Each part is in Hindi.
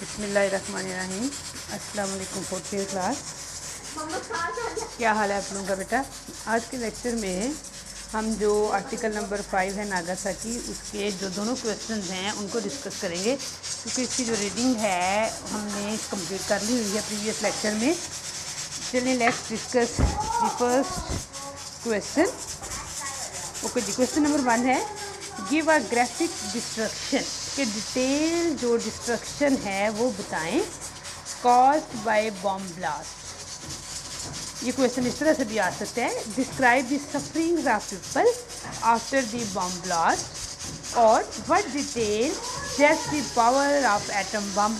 बिस्मिल्लाहिर्रहमानिर्रहीम। अस्सलाम वालेकुम फोर्थ ईयर क्लास। क्या हाल है आप लोगों का बेटा? आज के लेक्चर में हम जो आर्टिकल नंबर 5 है नागासाकी, उसके जो दोनों क्वेश्चंस हैं उनको डिस्कस करेंगे, क्योंकि इसकी जो रीडिंग है हमने कंप्लीट कर ली हुई है प्रीवियस लेक्चर में। चलिए let's discuss the first question. Okay जी, क्वेश्चन नंबर 1 है गिव अ ग्राफिक डिस्ट्रक्शन, के डिटेल जो डिस्ट्रक्शन है वो बताएं कॉज्ड बाय बॉम्ब ब्लास्ट। ये क्वेश्चन इस तरह से भी आ सकता है, describe the sufferings of people after the bomb blast, और what detail just the power of atom bomb.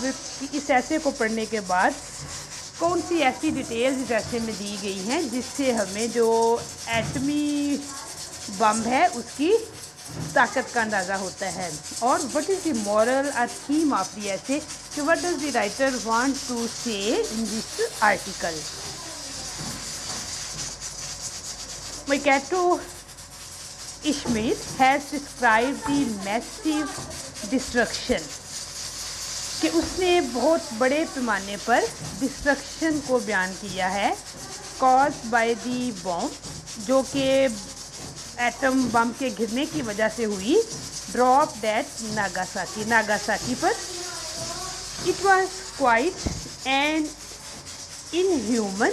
इस ऐसे को पढ़ने के बाद कौन सी ऐसी डिटेल्स इस ऐसे में दी गई हैं जिससे हमें जो एटमी बम है उसकी ताकत का अंदाज़ा होता है, और व्हाट इज़ द मॉरल और थीम ऑफ द ऐसे, कि what does the writer want to say in this article. मैकाटो इश्मेल has describe the massive destruction, कि उसने बहुत बड़े पैमाने पर डिस्ट्रक्शन को बयान किया है कॉज बाय दी बॉम्ब, जो कि एटम बम के गिरने की वजह से हुई, ड्रॉप डेट नागासाकी पर। It was quiet and inhuman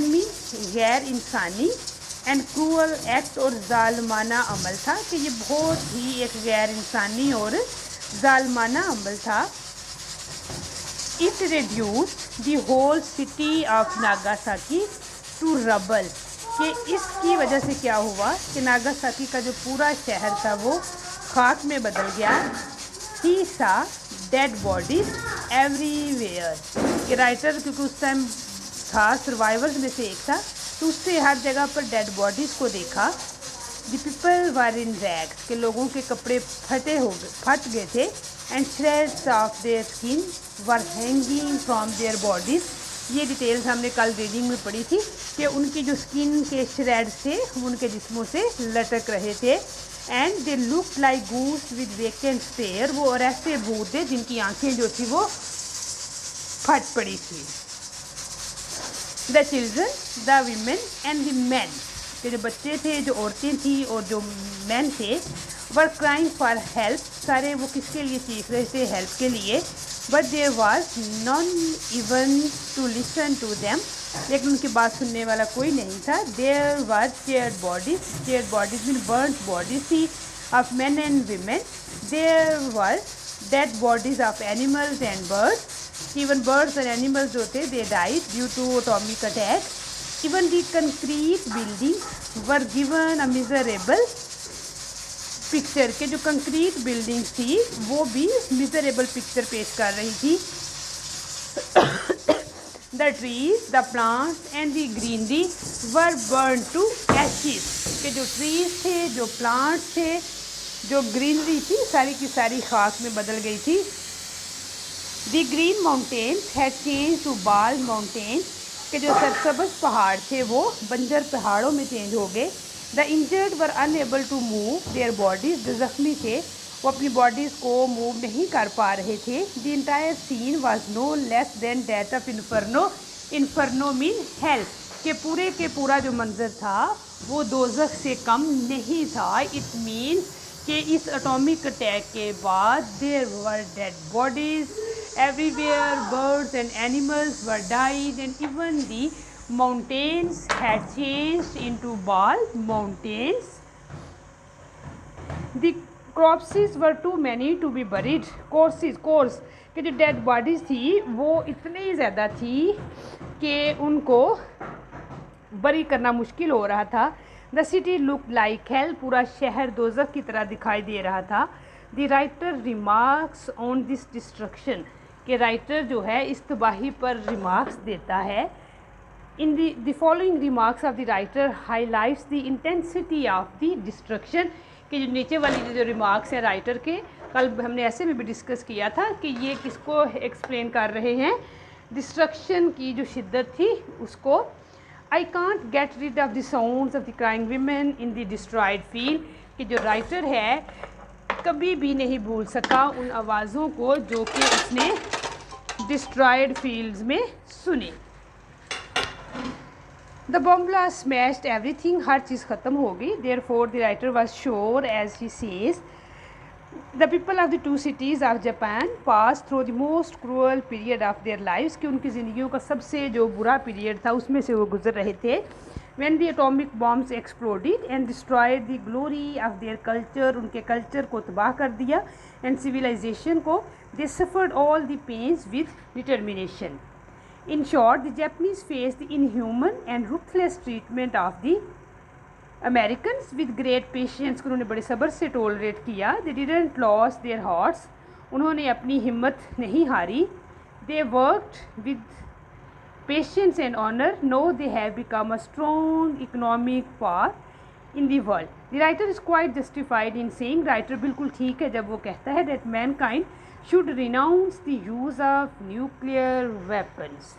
mean गैर इंसानी, एंड क्रूअल एक्ट, और जालमाना अमल था, कि ये बहुत ही एक गैर इंसानी और जालमाना अमल था। It reduced the whole city of Nagasaki to rubble, कि इसकी वजह से क्या हुआ कि नागासाकी का जो पूरा शहर था वो खाक में बदल गया। ही सा डेड बॉडीज एवरीवेयर, कि राइटर क्योंकि उस टाइम था सर्वाइवर्स में से एक था, तो उससे हर जगह पर डेड बॉडीज़ को देखा। The people were in rags, के लोगों के कपड़े फट गए थे, and shreds of their skin were hanging from their bodies. ये डिटेल्स हमने कल रीडिंग में पढ़ी थी कि उनकी जो स्किन के श्रेड्स थे वो उनके जिस्मों से लटक रहे थे। And they look like goose with vacant stare, वो और ऐसे भूत थे जिनकी आंखें जो थी वो फट पड़ी थी। The children, the women and the man, के जो बच्चे थे, जो औरतें थी और जो मैन थे, वर क्राइंग फॉर हेल्प, सारे वो किसके लिए चीख रहे थे? हेल्प के लिए। But there was none even to listen to them, लेकिन उनकी बात सुनने वाला कोई नहीं था। There was charred bodies mean burned bodies थी of man and women. There was dead bodies of animals and birds, even birds और एनिमल्स जो थे they died due to atomic attack. Even the concrete building were given a miserable picture, के जो कंक्रीट बिल्डिंग थी वो भी मिजरेबल पिक्चर पेश कर रही थी। The trees, the plants and the greenery were burn to ashes, के जो ट्रीज थे, जो प्लांट्स थे, जो ग्रीनरी थी, सारी की सारी खाक में बदल गई थी। The green mountains had change to bald mountains, के जो सरसब्ज पहाड़ थे वो बंजर पहाड़ों में चेंज हो गए। The injured were unable to move their bodies, जो जख्मी थे वो अपनी बॉडीज़ को मूव नहीं कर पा रहे थे। The entire scene was no less than that of inferno mean hell, के पूरा जो मंजर था वो दोज़ख से कम नहीं था। इट मीन कि इस एटॉमिक अटैक के बाद there were dead bodies everywhere, birds and animals were died, and even the mountains had changed into bald mountains. The corpses were too many to be buried. Corpse कि जो डेड बॉडीज़ थी वो इतनी ज़्यादा थी कि उनको बरी करना मुश्किल हो रहा था। The city look like hell, पूरा शहर दोज़ख की तरह दिखाई दे रहा था। The writer remarks on this destruction, कि राइटर जो है इस तबाही पर रिमार्क्स देता है। In the following remarks of the writer highlights the intensity of the destruction, कि जो नीचे वाली जो रिमार्क्स हैं राइटर के, कल हमने ऐसे में भी डिस्कस किया था कि ये किसको एक्सप्लेन कर रहे हैं, डिस्ट्रक्शन की जो शिद्दत थी उसको। I can't get rid of the sounds of the crying women in the destroyed field, कि जो राइटर है कभी भी नहीं भूल सका उन आवाज़ों को जो कि उसने डिस्ट्रॉयड फील्ड्स में सुनी। The bomb blast smashed everything, हर चीज़ ख़त्म हो गई। Therefore the writer was sure as he says the people of the two cities of Japan pass through the most cruel period of their lives, कि उनकी ज़िंदगियों का सबसे जो बुरा पीरियड था उसमें से वो गुजर रहे थे। When the atomic bombs exploded and destroyed the glory of their culture, उनके कल्चर को तबाह कर दिया, and civilization को, they suffered all the pains with determination. In short, the Japanese faced the inhuman and ruthless treatment of the Americans with great patience, उन्होंने बड़े सब्र से टॉलरेट किया। They didn't lose their hearts, उन्होंने अपनी हिम्मत नहीं हारी। They worked with patience and honor, now they have become a strong economic power in the world. The writer is quite justified in saying, writer बिल्कुल ठीक है जब वो कहता है that mankind should renounce the use of nuclear weapons.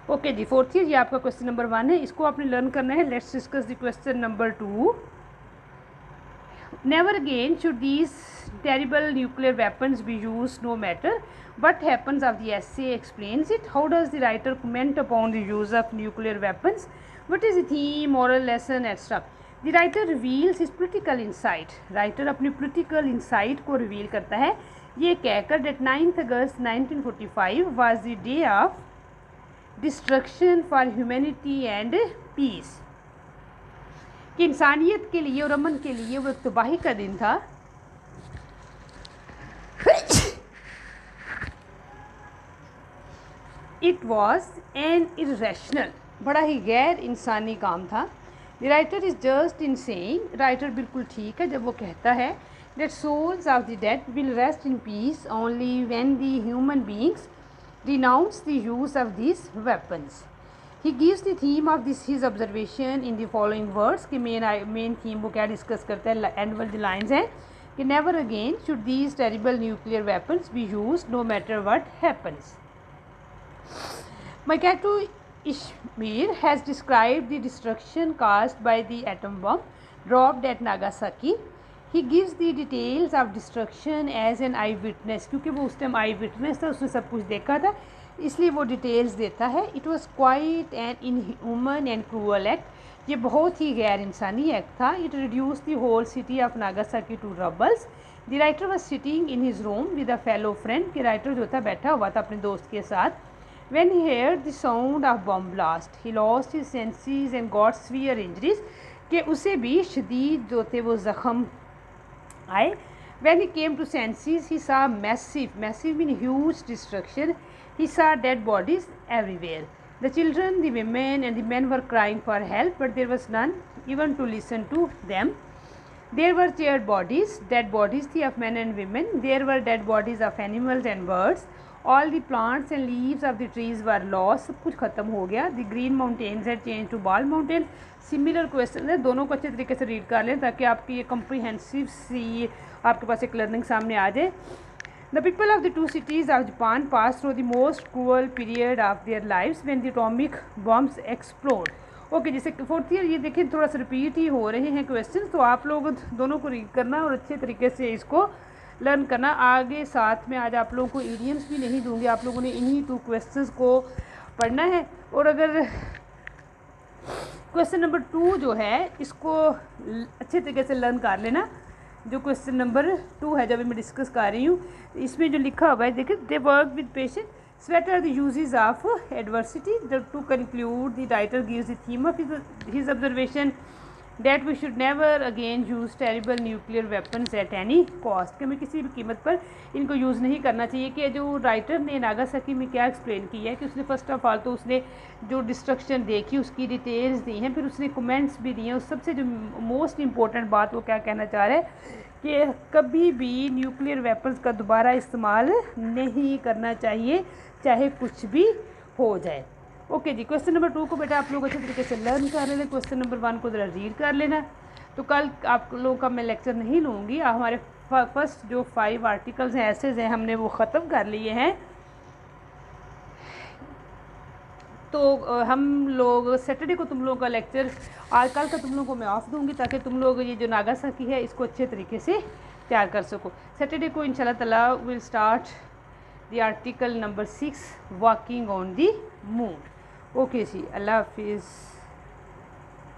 Okay जी, फोर्थ ईयर, ये आपका क्वेश्चन नंबर 1 है, इसको आपने लर्न करना है। Let's discuss the question number 2. Never again should these terrible nuclear weapons be used, no matter what happens. Of the essay explains it. How does the writer comment upon the use of nuclear weapons? What is the theme, moral lesson, etc. The writer reveals his political insight. Writer अपनी political insight को reveal करता है ये कहकर that 9th August 1945 was the day of destruction for humanity and peace. कि इंसानियत के लिए और अमन के लिए वो एक तबाही का दिन था। इट वॉज एन इरेशनल, बड़ा ही गैर इंसानी काम था। The writer is just in saying, writer बिल्कुल ठीक है जब वो कहता है that souls of the dead will rest in peace only when the human beings renounce the use of these weapons. He gives the theme of this his observation in the following words, कि मेन थीम वो क्या डिस्कस करता है, एंड वाली लाइन्स हैं कि never again should these terrible nuclear weapons be used, no matter what happens. Makoto Ishimura has described the destruction caused by the atom bomb dropped at Nagasaki. He gives the details of destruction as an eyewitness, क्योंकि वो उस टाइम आई विटनेस था, उसने सब कुछ देखा था, इसलिए वो डिटेल्स देता है। It was quite an inhuman and cruel act, ये बहुत ही गैर इंसानी एक्ट था। It reduce the whole city of Nagasaki to rubbles. The writer was sitting in his room with a fellow friend, कि राइटर जो था बैठा हुआ था अपने दोस्त के साथ। When he heard the sound of bomb blast, he lost his senses and got severe injuries, कि उसे भी शदीद जो थे वो ज़ख़म आए। When he came to senses, he saw massive mean huge destruction. He saw dead bodies everywhere. The children, the women and the men were crying for help, but there was none even to listen to them. There were charred bodies, dead bodies थी of men and women. There were dead bodies of animals and birds. All the plants and leaves of the trees were lost. सब कुछ ख़त्म हो गया. The green mountains had changed to bald mountains. Similar question है, दोनों को अच्छे तरीके से रीड कर लें ताकि आपकी ये कम्प्रीहेंसिव सी आपके पास एक लर्निंग सामने आ जाए। The people of the two cities of Japan pass through the most cruel period of their lives when the atomic bombs explode. Okay, जैसे फोर्थ ईयर, ये देखिए थोड़ा सा रिपीट ही हो रहे हैं क्वेश्चन, तो आप लोग दोनों को रीड करना और अच्छे तरीके से इसको लर्न करना। आगे साथ में आज आप लोगों को इडियम्स भी नहीं दूंगी, आप लोगों ने इन्हीं 2 क्वेश्चंस को पढ़ना है। और अगर क्वेश्चन नंबर 2 जो है इसको अच्छे तरीके से लर्न कर लेना। जो क्वेश्चन नंबर 2 है, जब मैं डिस्कस कर रही हूँ, इसमें जो लिखा हुआ है देखिए, they work with patience, sweet are the uses of adversity. To conclude the writer gives the theme of his observation that we should never again use terrible nuclear weapons at any cost, कि हमें किसी भी कीमत पर इनको यूज़ नहीं करना चाहिए। कि जो राइटर ने नागासाकी में क्या एक्सप्लेन किया है कि उसने फर्स्ट ऑफ ऑल तो उसने जो डिस्ट्रक्शन देखी उसकी डिटेल्स दी हैं, फिर उसने कमेंट्स भी दिए हैं। उस सबसे जो मोस्ट इम्पोर्टेंट बात वो क्या कहना चाह रहा है कि कभी भी न्यूक्लियर वेपन्स का दोबारा इस्तेमाल नहीं करना चाहिए, चाहे कुछ भी हो जाए। ओके जी, क्वेश्चन नंबर 2 को बेटा आप लोग अच्छे तरीके से लर्न कर लेना, क्वेश्चन नंबर 1 को ज़रा रीड कर लेना। तो कल आप लोगों का मैं लेक्चर नहीं लूँगी, हमारे फर्स्ट जो 5 आर्टिकल्स हैं, एसेज हैं, हमने वो ख़त्म कर लिए हैं। तो हम लोग सैटरडे को तुम लोगों का लेक्चर, आज कल का तुम लोगों को मैं ऑफ दूँगी ताकि तुम लोग ये जो नागासाकी है इसको अच्छे तरीके से तैयार कर सको। सैटरडे को इंशाल्लाह ताला will start the article number 6 walking on the moon. Okay जी, अल्लाह हाफिज़।